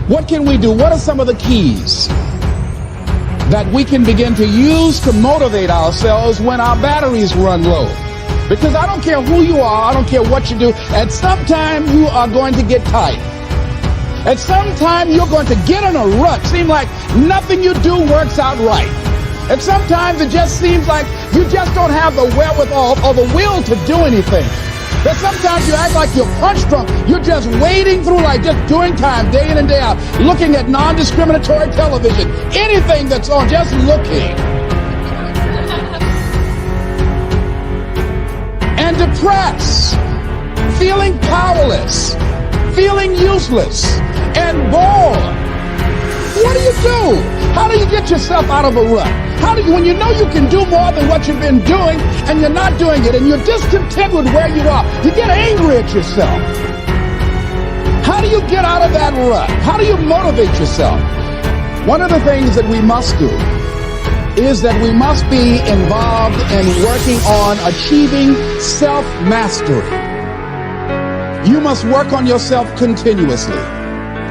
What can we do? What are some of the keys that we can begin to use to motivate ourselves when our batteries run low? Because I don't care who you are, I don't care what you do, at some time you are going to get tired. At some time you're going to get in a rut. Seem like nothing you do works out right. And sometimes it just seems like you just don't have the wherewithal or the will to do anything. That sometimes you act like you're punch drunk. You're just wading through, like just doing time day in and day out, looking at non-discriminatory television, anything that's on, just looking. And depressed, feeling powerless, feeling useless, and bored. What do you do? How do you get yourself out of a rut? How do you, when you know you can do more than what you've been doing and you're not doing it and you're discontent with where you are, you get angry at yourself. How do you get out of that rut? How do you motivate yourself? One of the things that we must do is that we must be involved in working on achieving self-mastery. You must work on yourself continuously.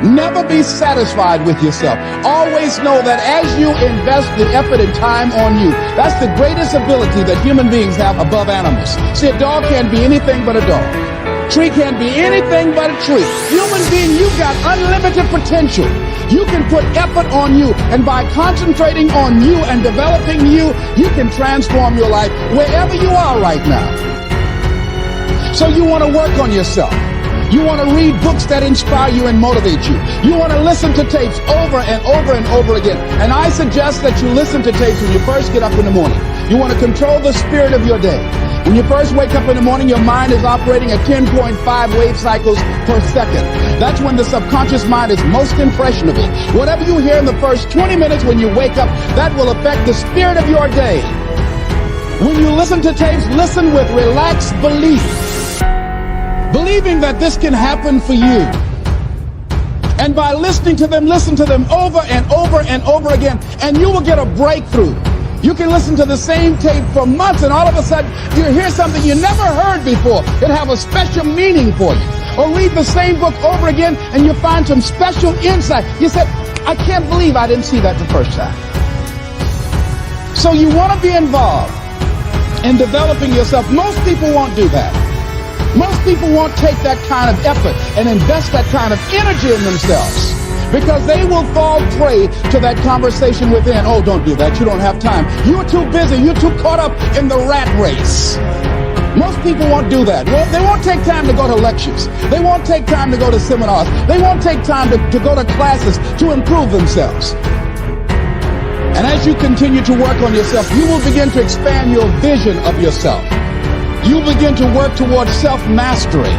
Never be satisfied with yourself. Always know that as you invest the effort and time on you, that's the greatest ability that human beings have above animals. See, a dog can't be anything but a dog. Tree can't be anything but a tree. Human being, you've got unlimited potential. You can put effort on you, and by concentrating on you and developing you, you can transform your life wherever you are right now. So you want to work on yourself. You want to read books that inspire you and motivate you. You want to listen to tapes over and over and over again. And I suggest that you listen to tapes when you first get up in the morning. You want to control the spirit of your day. When you first wake up in the morning, your mind is operating at 10.5 wave cycles per second. That's when the subconscious mind is most impressionable. Whatever you hear in the first 20 minutes when you wake up, that will affect the spirit of your day. When you listen to tapes, listen with relaxed belief. Believing that this can happen for you. And by listening to them, listen to them over and over and over again, and you will get a breakthrough. You can listen to the same tape for months, and all of a sudden you hear something you never heard before. It'll have a special meaning for you. Or read the same book over again, and you find some special insight. You said, I can't believe I didn't see that the first time. So you want to be involved in developing yourself. Most people won't do that. Most people won't take that kind of effort and invest that kind of energy in themselves because they will fall prey to that conversation within. Oh, don't do that. You don't have time. You're too busy. You're too caught up in the rat race. Most people won't do that. Well, they won't take time to go to lectures. They won't take time to go to seminars. They won't take time to go to classes to improve themselves. And as you continue to work on yourself, you will begin to expand your vision of yourself. You begin to work towards self-mastery,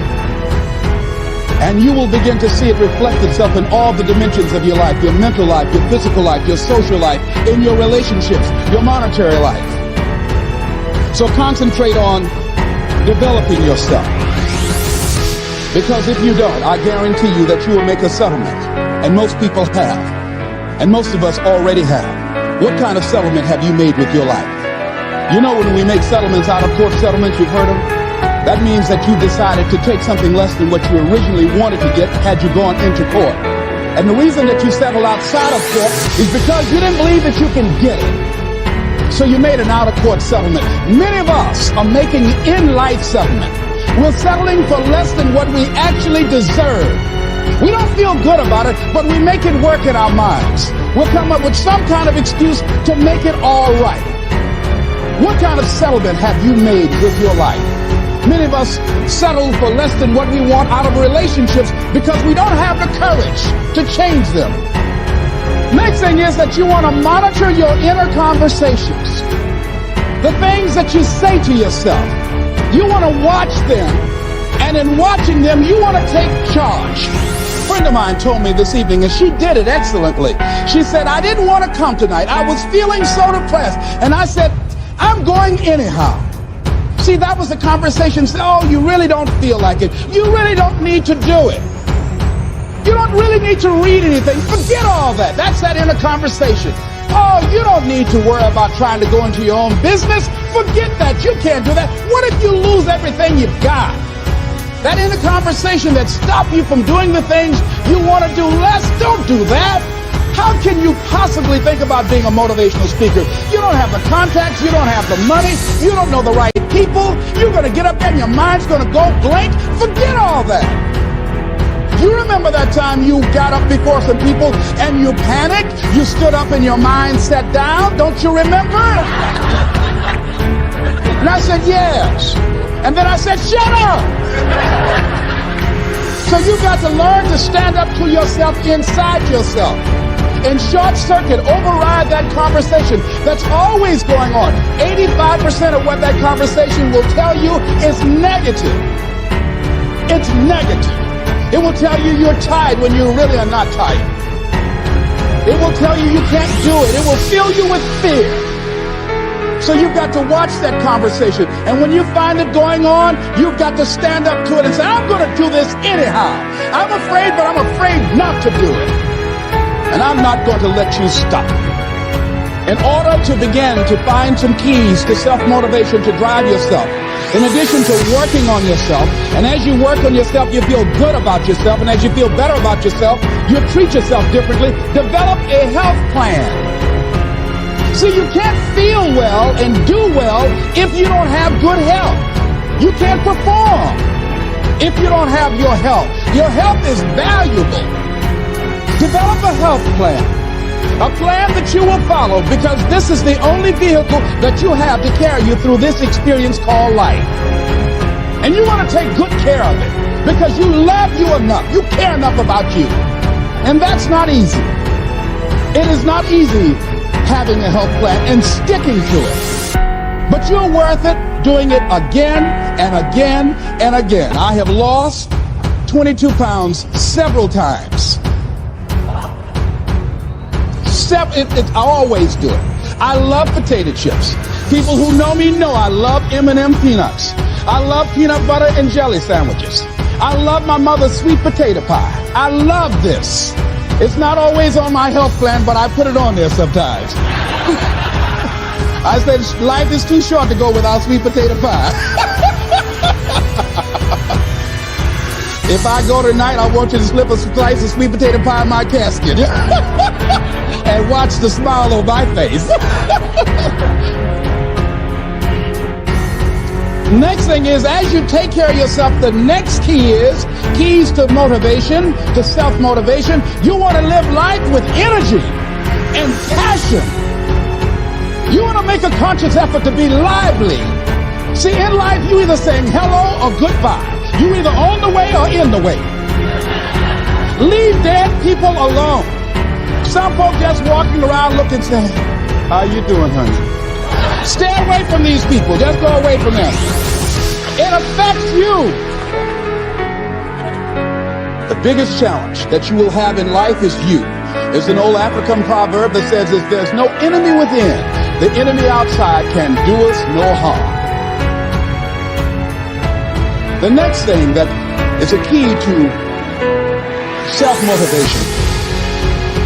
and you will begin to see it reflect itself in all the dimensions of your life, your mental life, your physical life, your social life, in your relationships, your monetary life. So concentrate on developing yourself, because if you don't, I guarantee you that you will make a settlement, and most people have, and most of us already have. What kind of settlement have you made with your life? You know, when we make settlements, out-of-court settlements, you've heard them? That means that you decided to take something less than what you originally wanted to get had you gone into court. And the reason that you settled outside of court is because you didn't believe that you can get it. So you made an out-of-court settlement. Many of us are making in-life settlement. We're settling for less than what we actually deserve. We don't feel good about it, but we make it work in our minds. We'll come up with some kind of excuse to make it all right. What kind of settlement have you made with your life? Many of us settle for less than what we want out of relationships because we don't have the courage to change them. Next thing is that you want to monitor your inner conversations. The things that you say to yourself. You want to watch them, and in watching them, you want to take charge. A friend of mine told me this evening, and she did it excellently. She said, I didn't want to come tonight. I was feeling so depressed. And I said, I'm going anyhow. See, that was the conversation. Oh, you really don't feel like it. You really don't need to do it. You don't really need to read anything. Forget all that. That's that inner conversation. Oh, you don't need to worry about trying to go into your own business. Forget that. You can't do that. What if you lose everything you've got? That inner conversation that stops you from doing the things you want to do less, don't do that. How can you possibly think about being a motivational speaker? You don't have the contacts, you don't have the money, you don't know the right people, you're going to get up there and your mind's going to go blank. Forget all that. You remember that time you got up before some people and you panicked? You stood up and your mind sat down? Don't you remember? And I said, yes. And then I said, shut up. So you got to learn to stand up to yourself inside yourself. And short circuit, override that conversation that's always going on. 85% of what that conversation will tell you is negative. It's negative. It will tell you you're tired when you really are not tired. It will tell you you can't do it. It will fill you with fear. So you've got to watch that conversation. And when you find it going on, you've got to stand up to it and say, I'm going to do this anyhow. I'm afraid, but I'm afraid not to do it. And I'm not going to let you stop. In order to begin to find some keys to self-motivation to drive yourself, in addition to working on yourself, and as you work on yourself, you feel good about yourself, and as you feel better about yourself, you treat yourself differently. Develop a health plan. See, you can't feel well and do well if you don't have good health. You can't perform if you don't have your health. Your health is valuable. Develop a health plan. A plan that you will follow, because this is the only vehicle that you have to carry you through this experience called life. And you want to take good care of it because you love you enough. You care enough about you. And that's not easy. It is not easy having a health plan and sticking to it. But you're worth it doing it again and again and again. I have lost 22 pounds several times. I always do it. I love potato chips. People who know me know I love M&M peanuts. I love peanut butter and jelly sandwiches. I love my mother's sweet potato pie. I love this. It's not always on my health plan, but I put it on there sometimes. I said life is too short to go without sweet potato pie. If I go tonight, I want you to slip a slice of sweet potato pie in my casket. And watch the smile on my face. Next thing is, as you take care of yourself, the next key is keys to motivation, to self-motivation. You want to live life with energy and passion. You want to make a conscious effort to be lively. See, in life, you either saying hello or goodbye. You either on the way or in the way. Leave dead people alone. Some folks just walking around looking saying, how you doing, honey? Stay away from these people. Just go away from them. It affects you. The biggest challenge that you will have in life is you. There's an old African proverb that says, if there's no enemy within, the enemy outside can do us no harm. The next thing that is a key to self-motivation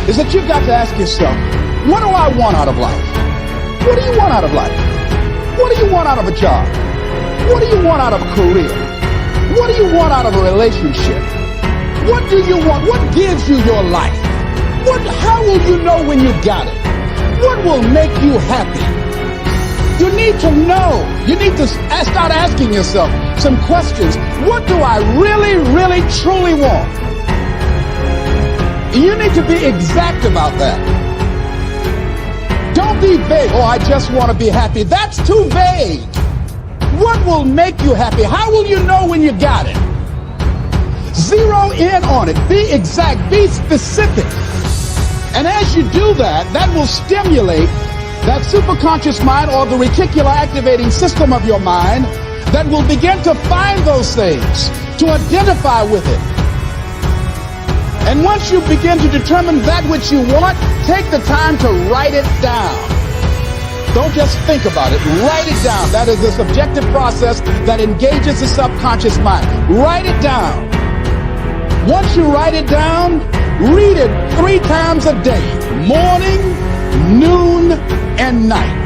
is that you've got to ask yourself, what do I want out of life? What do you want out of life? What do you want out of a job? What do you want out of a career? What do you want out of a relationship? What do you want? What gives you your life? How will you know when you got it? What will make you happy? You need to know. You need to start asking yourself some questions. What do I really, really, truly want? You need to be exact about that. Don't be vague. Oh, I just want to be happy. That's too vague. What will make you happy? How will you know when you got it? Zero in on it. Be exact. Be specific. And as you do that, that will stimulate that superconscious mind, or the reticular activating system of your mind, that will begin to find those things, to identify with it. And once you begin to determine that which you want, take the time to write it down. Don't just think about it. Write it down. That is a subjective process that engages the subconscious mind. Write it down. Once you write it down, read it 3 times a day, morning, noon, and night.